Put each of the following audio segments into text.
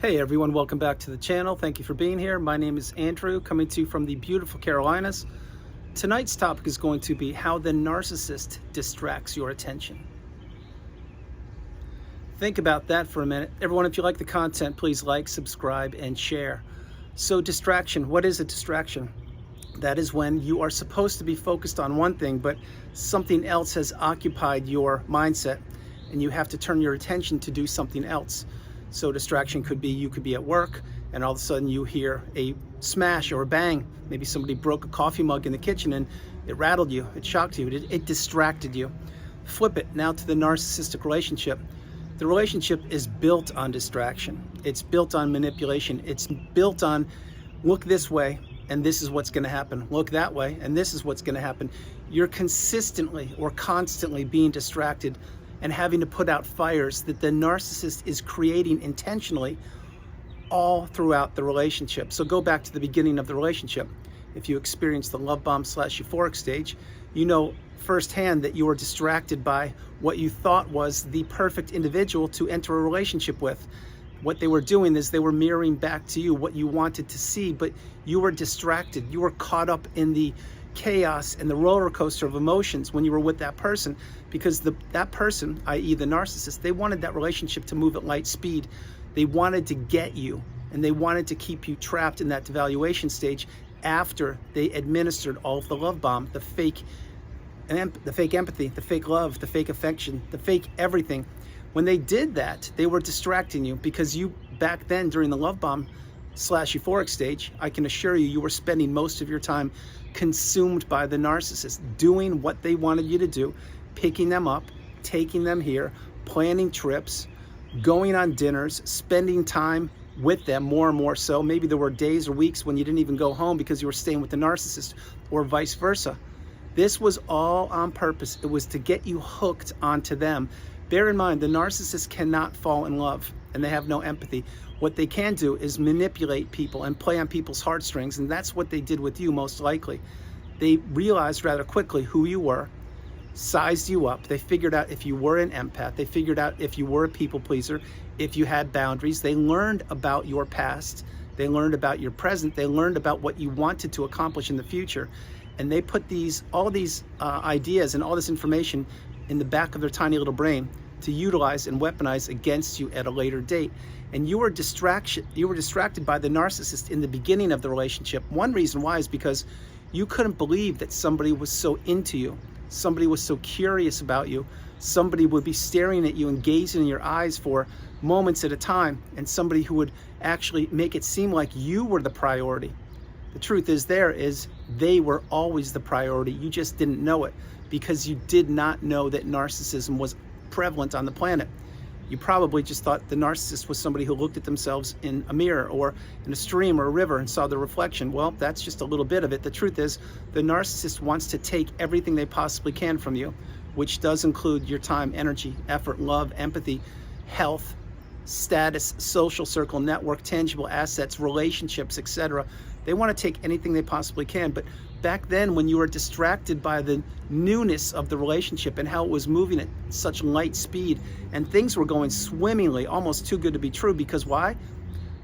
Hey everyone, welcome back to the channel. Thank you for being here. My name is Andrew, coming to you from the beautiful Carolinas. Tonight's topic is going to be how the narcissist distracts your attention. Think about that for a minute. Everyone, if you like the content, please like, subscribe, and share. So distraction, what is a distraction? That is when you are supposed to be focused on one thing, but something else has occupied your mindset, and you have to turn your attention to do something else. So distraction could be, you could be at work and all of a sudden you hear a smash or a bang. Maybe somebody broke a coffee mug in the kitchen and it rattled you, it shocked you, it distracted you. Flip it now to the narcissistic relationship. The relationship is built on distraction. It's built on manipulation. It's built on look this way and this is what's going to happen. Look that way and this is what's going to happen. You're consistently or constantly being distracted and having to put out fires that the narcissist is creating intentionally all throughout the relationship. So go back to the beginning of the relationship. If you experience the love bomb / euphoric stage, you know firsthand that you were distracted by what you thought was the perfect individual to enter a relationship with. What they were doing is they were mirroring back to you what you wanted to see, but you were distracted. You were caught up in the chaos and the roller coaster of emotions when you were with that person, because that person, i.e. the narcissist, they wanted that relationship to move at light speed. They wanted to get you, and they wanted to keep you trapped in that devaluation stage after they administered all of the love bomb, the fake empathy, the fake love, the fake affection, the fake everything. When they did that, they were distracting you, because you back then during the love bomb / euphoric stage, I can assure you, you were spending most of your time consumed by the narcissist, doing what they wanted you to do, picking them up, taking them here, planning trips, going on dinners, spending time with them more and more so. Maybe there were days or weeks when you didn't even go home because you were staying with the narcissist, or vice versa. This was all on purpose. It was to get you hooked onto them. Bear in mind, the narcissist cannot fall in love, and they have no empathy. What they can do is manipulate people and play on people's heartstrings, and that's what they did with you most likely. They realized rather quickly who you were, sized you up. They figured out if you were an empath. They figured out if you were a people pleaser, if you had boundaries. They learned about your past. They learned about your present. They learned about what you wanted to accomplish in the future. And they put all these ideas and all this information in the back of their tiny little brain to utilize and weaponize against you at a later date. And you were distracted by the narcissist in the beginning of the relationship. One reason why is because you couldn't believe that somebody was so into you, somebody was so curious about you, somebody would be staring at you and gazing in your eyes for moments at a time, and somebody who would actually make it seem like you were the priority. The truth is they were always the priority. You just didn't know it because you did not know that narcissism was prevalent on the planet. You probably just thought the narcissist was somebody who looked at themselves in a mirror or in a stream or a river and saw the reflection. Well, that's just a little bit of it. The truth is, the narcissist wants to take everything they possibly can from you, which does include your time, energy, effort, love, empathy, health, status, social circle, network, tangible assets, relationships, etc. They want to take anything they possibly can. But back then, when you were distracted by the newness of the relationship and how it was moving at such light speed and things were going swimmingly, almost too good to be true, because why?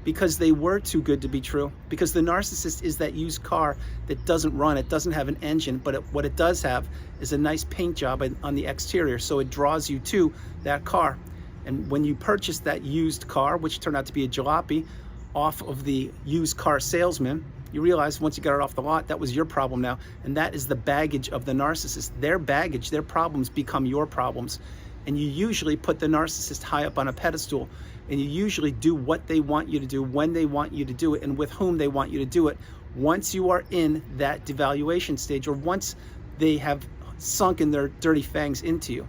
Because they were too good to be true. Because the narcissist is that used car that doesn't run, it doesn't have an engine, but what it does have is a nice paint job on the exterior, so it draws you to that car. And when you purchase that used car, which turned out to be a jalopy off of the used car salesman, you realize once you got it off the lot, that was your problem now. And that is the baggage of the narcissist. Their baggage, their problems become your problems. And you usually put the narcissist high up on a pedestal, and you usually do what they want you to do, when they want you to do it, and with whom they want you to do it. Once you are in that devaluation stage, or once they have sunk in their dirty fangs into you.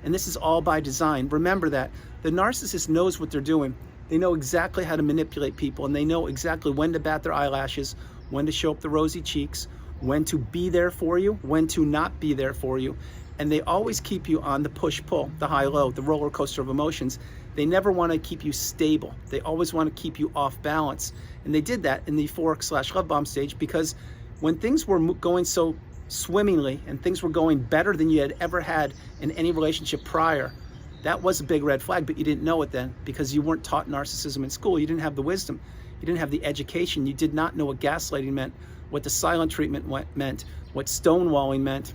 And this is all by design. Remember that the narcissist knows what they're doing. They know exactly how to manipulate people, and they know exactly when to bat their eyelashes, when to show up the rosy cheeks, when to be there for you, when to not be there for you. And they always keep you on the push-pull, the high-low, the roller coaster of emotions. They never want to keep you stable. They always want to keep you off balance. And they did that in the euphoric / love bomb stage, because when things were going so swimmingly and things were going better than you had ever had in any relationship prior, That was a big red flag, but you didn't know it then because you weren't taught narcissism in school. You didn't have the wisdom. You didn't have the education. You did not know what gaslighting meant, what the silent treatment meant, what stonewalling meant,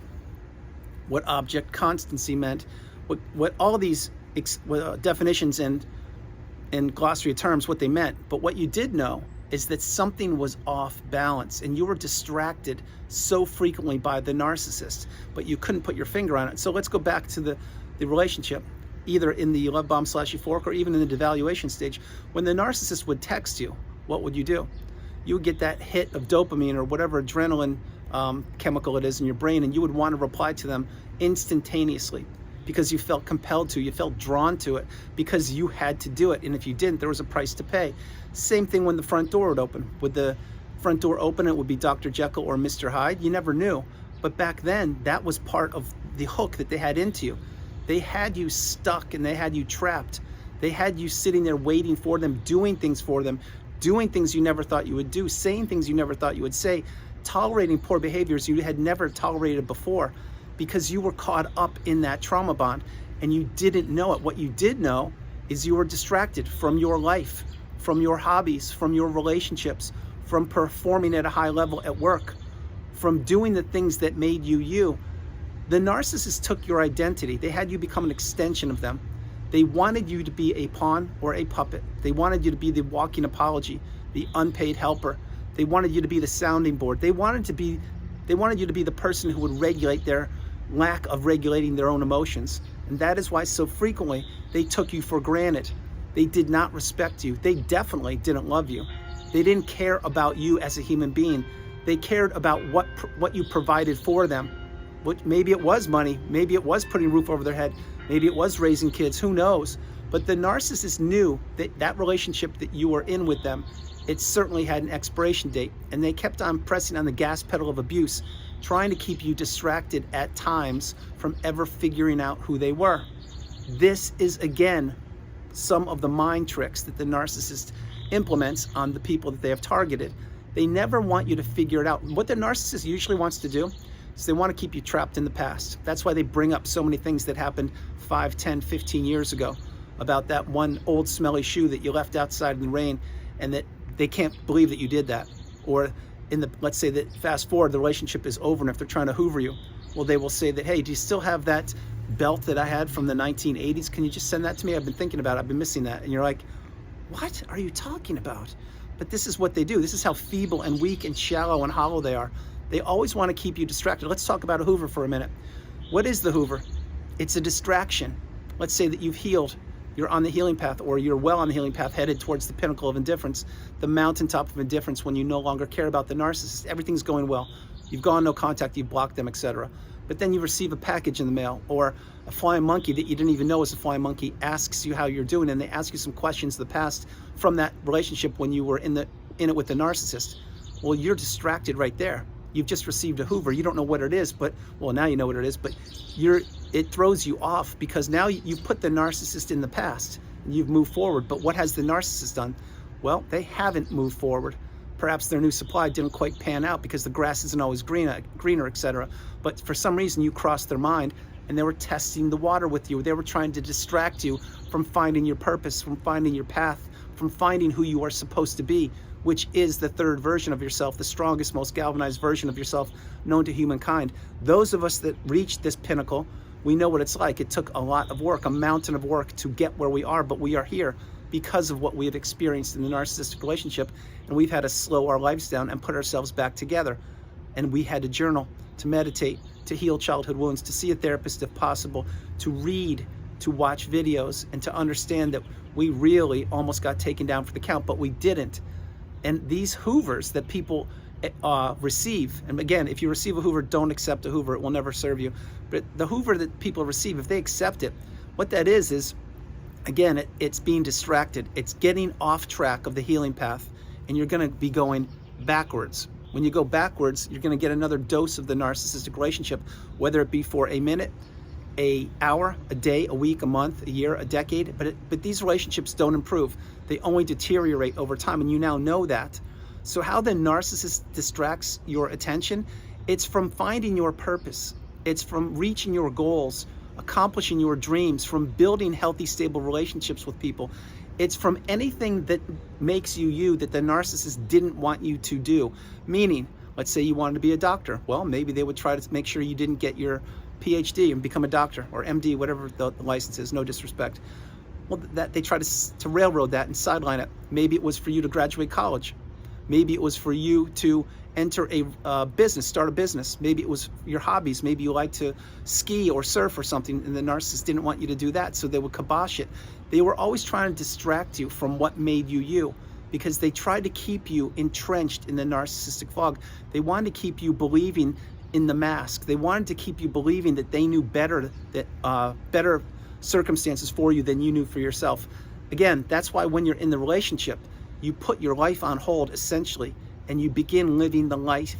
what object constancy meant, what all these definitions and glossary of terms, what they meant. But what you did know is that something was off balance, and you were distracted so frequently by the narcissist, but you couldn't put your finger on it. So let's go back to the relationship, either in the love bomb / euphoric or even in the devaluation stage. When the narcissist would text you, what would you do? You would get that hit of dopamine or whatever adrenaline chemical it is in your brain, and you would want to reply to them instantaneously because you felt compelled to, you felt drawn to it because you had to do it. And if you didn't, there was a price to pay. Same thing when the front door would open. Would the front door open, it would be Dr. Jekyll or Mr. Hyde? You never knew. But back then, that was part of the hook that they had into you. They had you stuck and they had you trapped. They had you sitting there waiting for them, doing things for them, doing things you never thought you would do, saying things you never thought you would say, tolerating poor behaviors you had never tolerated before because you were caught up in that trauma bond and you didn't know it. What you did know is you were distracted from your life, from your hobbies, from your relationships, from performing at a high level at work, from doing the things that made you you. The narcissist took your identity. They had you become an extension of them. They wanted you to be a pawn or a puppet. They wanted you to be the walking apology, the unpaid helper. They wanted you to be the sounding board. They wanted you to be the person who would regulate their lack of regulating their own emotions. And that is why so frequently they took you for granted. They did not respect you. They definitely didn't love you. They didn't care about you as a human being. They cared about what you provided for them. Maybe it was money, maybe it was putting a roof over their head, maybe it was raising kids, who knows? But the narcissist knew that that relationship that you were in with them, it certainly had an expiration date, and they kept on pressing on the gas pedal of abuse, trying to keep you distracted at times from ever figuring out who they were. This is, again, some of the mind tricks that the narcissist implements on the people that they have targeted. They never want you to figure it out. What the narcissist usually wants to do is they want to keep you trapped in the past. That's why they bring up so many things that happened 5, 10, 15 years ago about that one old smelly shoe that you left outside in the rain, and that they can't believe that you did that. Or let's say that fast forward, the relationship is over, and if they're trying to hoover you, well, they will say that, hey, do you still have that belt that I had from the 1980s? Can you just send that to me? I've been thinking about it. I've been missing that. And you're like, what are you talking about? But this is what they do. This is how feeble and weak and shallow and hollow they are. They always want to keep you distracted. Let's talk about a hoover for a minute. What is the hoover? It's a distraction. Let's say that you've healed. You're on the healing path, or you're well on the healing path, headed towards the pinnacle of indifference, the mountaintop of indifference, when you no longer care about the narcissist. Everything's going well. You've gone no contact, you've blocked them, etc. But then you receive a package in the mail, or a flying monkey that you didn't even know was a flying monkey asks you how you're doing, and they ask you some questions of the past from that relationship when you were in it with the narcissist. Well, you're distracted right there. You've just received a hoover. You don't know what it is, but, well, now you know what it is, but it throws you off because now you've put the narcissist in the past and you've moved forward. But what has the narcissist done? Well, they haven't moved forward. Perhaps their new supply didn't quite pan out because the grass isn't always greener, etc. But for some reason, you crossed their mind and they were testing the water with you. They were trying to distract you from finding your purpose, from finding your path, from finding who you are supposed to be, which is the third version of yourself, the strongest, most galvanized version of yourself known to humankind. Those of us that reached this pinnacle, we know what it's like. It took a lot of work, a mountain of work to get where we are, but we are here because of what we have experienced in the narcissistic relationship, and we've had to slow our lives down and put ourselves back together. And we had to journal, to meditate, to heal childhood wounds, to see a therapist if possible, to read, to watch videos, and to understand that we really almost got taken down for the count, but we didn't. And these hoovers that people receive, and again, if you receive a hoover, don't accept a hoover. It will never serve you. But the hoover that people receive, if they accept it, what that is again, it's being distracted. It's getting off track of the healing path, and you're going to be going backwards. When you go backwards, you're going to get another dose of the narcissistic relationship, whether it be for a minute, an hour, a day, a week, a month, a year, a decade. But these relationships don't improve. They only deteriorate over time, and you now know that. So how the narcissist distracts your attention? It's from finding your purpose. It's from reaching your goals accomplishing your dreams, from building healthy, stable relationships with people. It's from anything that makes you you that the narcissist didn't want you to do. Meaning, let's say you wanted to be a doctor. Well, maybe they would try to make sure you didn't get your PhD and become a doctor, or MD, whatever the license is, no disrespect. Well, that they try to railroad that and sideline it. Maybe it was for you to graduate college. Maybe it was for you to enter a business, start a business. Maybe it was your hobbies. Maybe you like to ski or surf or something, and the narcissist didn't want you to do that, so they would kibosh it. They were always trying to distract you from what made you you, because they tried to keep you entrenched in the narcissistic fog. They wanted to keep you believing in the mask. They wanted to keep you believing that they knew better, that better circumstances for you than you knew for yourself. Again, that's why when you're in the relationship, you put your life on hold essentially, and you begin living the life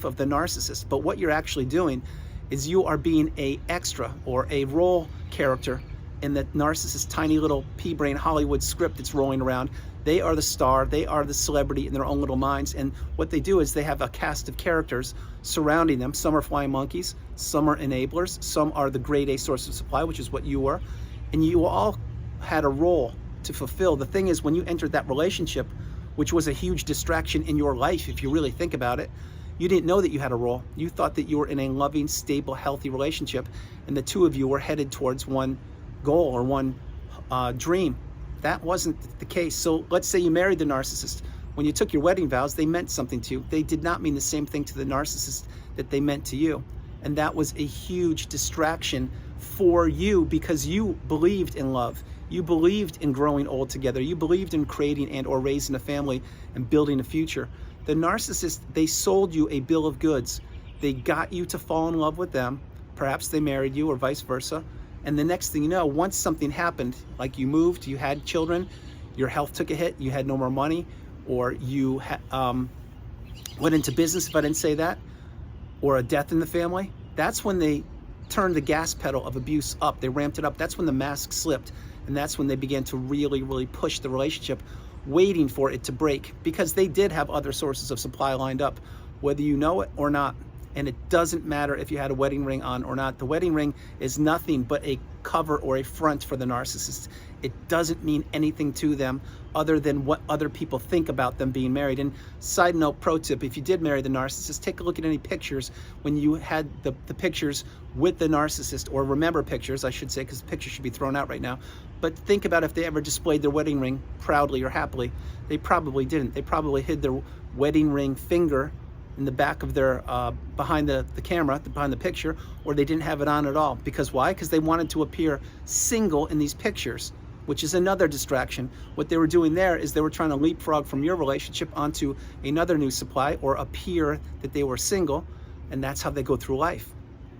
of the narcissist. But what you're actually doing is you are being a extra or a role character in the narcissist's tiny little pea-brain Hollywood script that's rolling around. They are the star, they are the celebrity in their own little minds, and what they do is they have a cast of characters surrounding them. Some are flying monkeys, some are enablers, some are the grade A source of supply, which is what you were, and you all had a role to fulfill. The thing is, when you entered that relationship, which was a huge distraction in your life, if you really think about it, you didn't know that you had a role. You thought that you were in a loving, stable, healthy relationship, and the two of you were headed towards one goal or one dream. That wasn't the case. So let's say you married the narcissist. When you took your wedding vows, they meant something to you. They did not mean the same thing to the narcissist that they meant to you. And that was a huge distraction for you, because you believed in love. You believed in growing old together. You believed in creating and or raising a family and building a future. The narcissist, they sold you a bill of goods. They got you to fall in love with them. Perhaps they married you or vice versa. And the next thing you know, once something happened, like you moved, you had children, your health took a hit, you had no more money, or you went into business, if I didn't say that, or a death in the family, that's when they turned the gas pedal of abuse up. They ramped it up. That's when the mask slipped. And that's when they began to really, really push the relationship, waiting for it to break, because they did have other sources of supply lined up, whether you know it or not. And it doesn't matter if you had a wedding ring on or not. The wedding ring is nothing but a cover or a front for the narcissist. It doesn't mean anything to them other than what other people think about them being married. And side note, pro tip, if you did marry the narcissist, take a look at any pictures when you had the pictures with the narcissist, or remember pictures, I should say, because pictures should be thrown out right now. But think about if they ever displayed their wedding ring proudly or happily. They probably didn't. They probably hid their wedding ring finger in the back of their, behind the camera, behind the picture, or they didn't have it on at all. Because why? Because they wanted to appear single in these pictures, which is another distraction. What they were doing there is they were trying to leapfrog from your relationship onto another new supply, or appear that they were single, and that's how they go through life.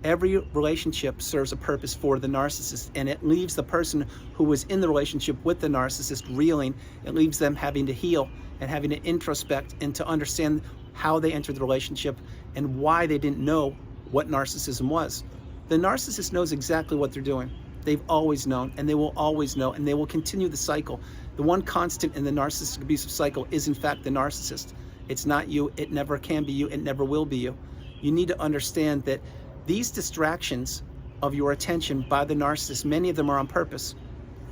Every relationship serves a purpose for the narcissist, and it leaves the person who was in the relationship with the narcissist reeling. It leaves them having to heal and having to introspect and to understand how they entered the relationship and why they didn't know what narcissism was. The narcissist knows exactly what they're doing. They've always known, and they will always know, and they will continue the cycle. The one constant in the narcissistic abusive cycle is in fact the narcissist. It's not you, it never can be you, it never will be you. You need to understand that these distractions of your attention by the narcissist, many of them are on purpose.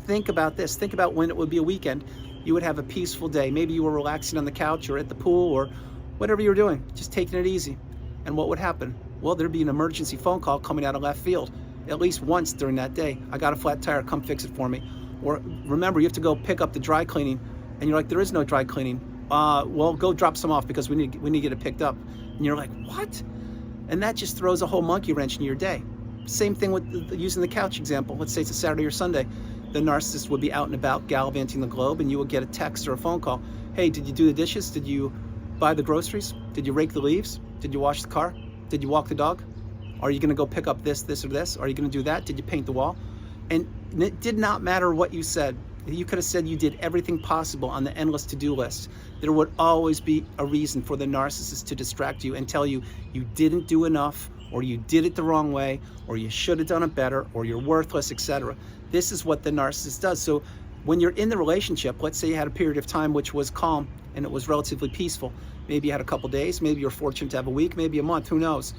Think about this. Think about when it would be a weekend. You would have a peaceful day. Maybe you were relaxing on the couch or at the pool or whatever you were doing, just taking it easy. And what would happen? Well, there'd be an emergency phone call coming out of left field at least once during that day. I got a flat tire, come fix it for me. Or remember, you have to go pick up the dry cleaning, and you're like, there is no dry cleaning. Well, go drop some off because we need to get it picked up. And you're like, what? And that just throws a whole monkey wrench in your day. Same thing with using the couch example. Let's say it's a Saturday or Sunday. The narcissist would be out and about gallivanting the globe, and you would get a text or a phone call. Hey, did you do the dishes? Did you buy the groceries? Did you rake the leaves? Did you wash the car? Did you walk the dog? Are you gonna go pick up this, or this? Are you gonna do that? Did you paint the wall? And it did not matter what you said. You could have said you did everything possible on the endless to-do list. There would always be a reason for the narcissist to distract you and tell you you didn't do enough, or you did it the wrong way, or you should have done it better, or you're worthless, etc. This is what the narcissist does. So when you're in the relationship, let's say you had a period of time which was calm and it was relatively peaceful. Maybe you had a couple days, maybe you're fortunate to have a week, maybe a month, who knows?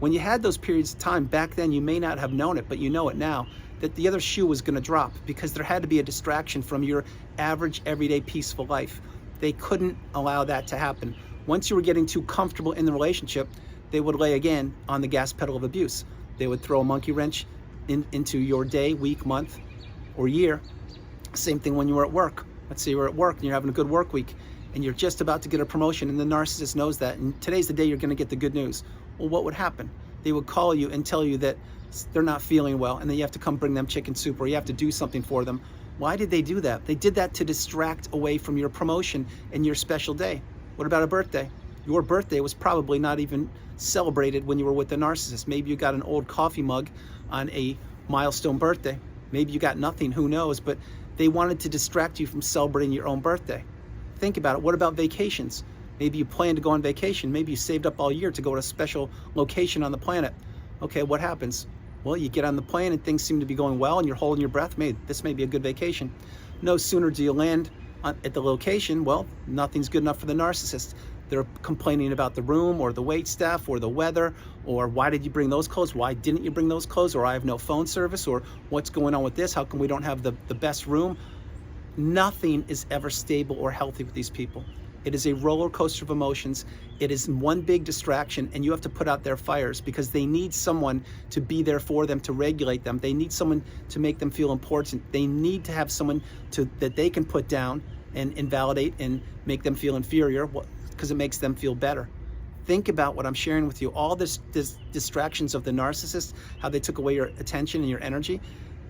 When you had those periods of time back then, you may not have known it, but you know it now, that the other shoe was going to drop because there had to be a distraction from your average, everyday, peaceful life. They couldn't allow that to happen. Once you were getting too comfortable in the relationship, they would lay again on the gas pedal of abuse. They would throw a monkey wrench into your day, week, month, or year. Same thing when you were at work. Let's say you're at work and you're having a good work week and you're just about to get a promotion, and the narcissist knows that, and today's the day you're going to get the good news. Well, what would happen? They would call you and tell you that they're not feeling well, and then you have to come bring them chicken soup, or you have to do something for them. Why did they do that? They did that to distract away from your promotion and your special day. What about a birthday? Your birthday was probably not even celebrated when you were with the narcissist. Maybe you got an old coffee mug on a milestone birthday. Maybe you got nothing, who knows, but they wanted to distract you from celebrating your own birthday. Think about it. What about vacations? Maybe you plan to go on vacation. Maybe you saved up all year to go to a special location on the planet. Okay, what happens? Well, you get on the plane and things seem to be going well and you're holding your breath. This may be a good vacation. No sooner do you land at the location, well, nothing's good enough for the narcissist. They're complaining about the room or the wait staff or the weather, or why did you bring those clothes? Why didn't you bring those clothes? Or I have no phone service, or what's going on with this? How come we don't have the best room? Nothing is ever stable or healthy with these people. It is a roller coaster of emotions. It is one big distraction, and you have to put out their fires because they need someone to be there for them, to regulate them. They need someone to make them feel important. They need to have someone that they can put down and invalidate and make them feel inferior, because it makes them feel better. Think about what I'm sharing with you. All this distractions of the narcissist, how they took away your attention and your energy.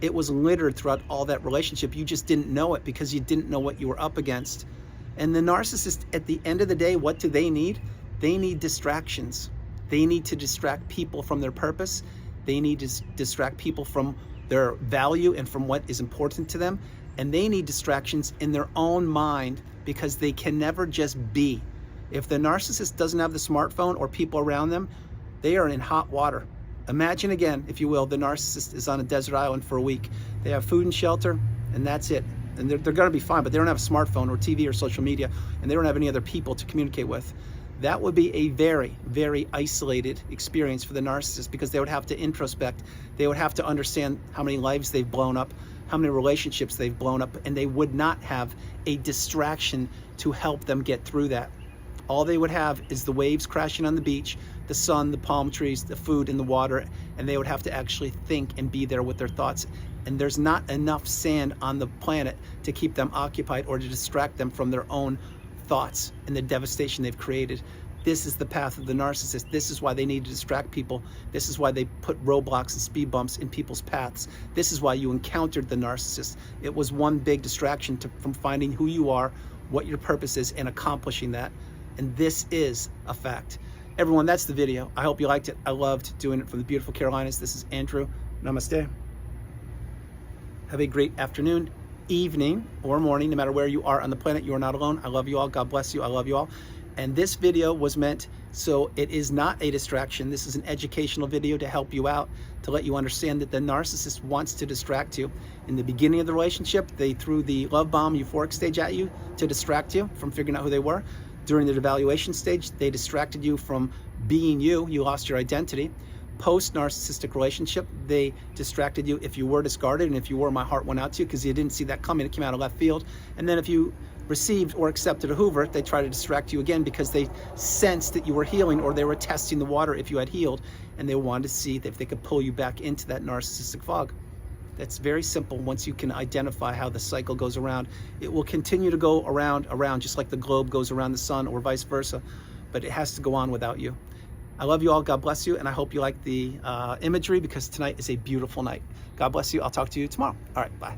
It was littered throughout all that relationship. You just didn't know it because you didn't know what you were up against. And the narcissist, at the end of the day, what do they need? They need distractions. They need to distract people from their purpose. They need to distract people from their value and from what is important to them. And they need distractions in their own mind because they can never just be. If the narcissist doesn't have the smartphone or people around them, they are in hot water. Imagine again, if you will, the narcissist is on a desert island for a week. They have food and shelter, and that's it. And they're going to be fine, but they don't have a smartphone or TV or social media, and they don't have any other people to communicate with. That would be a very, very isolated experience for the narcissist, because they would have to introspect. They would have to understand how many lives they've blown up, how many relationships they've blown up, and they would not have a distraction to help them get through that. All they would have is the waves crashing on the beach, the sun, the palm trees, the food, and the water, and they would have to actually think and be there with their thoughts. And there's not enough sand on the planet to keep them occupied or to distract them from their own thoughts and the devastation they've created. This is the path of the narcissist. This is why they need to distract people. This is why they put roadblocks and speed bumps in people's paths. This is why you encountered the narcissist. It was one big distraction from finding who you are, what your purpose is, and accomplishing that. And this is a fact. Everyone, that's the video. I hope you liked it. I loved doing it from the beautiful Carolinas. This is Andrew. Namaste. Have a great afternoon, evening, or morning, no matter where you are on the planet. You are not alone. I love you all. God bless you. I love you all. And this video was meant, so it is not a distraction. This is an educational video to help you out, to let you understand that the narcissist wants to distract you. In the beginning of the relationship, they threw the love bomb euphoric stage at you to distract you from figuring out who they were. During the evaluation stage, they distracted you from being you. You lost your identity. Post-narcissistic relationship, they distracted you if you were discarded, and if you were, my heart went out to you because you didn't see that coming. It came out of left field. And then if you received or accepted a Hoover, they try to distract you again because they sensed that you were healing, or they were testing the water if you had healed, and they wanted to see if they could pull you back into that narcissistic fog. That's very simple. Once you can identify how the cycle goes around, it will continue to go around, just like the globe goes around the sun, or vice versa, but it has to go on without you. I love you all. God bless you. And I hope you like the imagery, because tonight is a beautiful night. God bless you. I'll talk to you tomorrow. All right. Bye.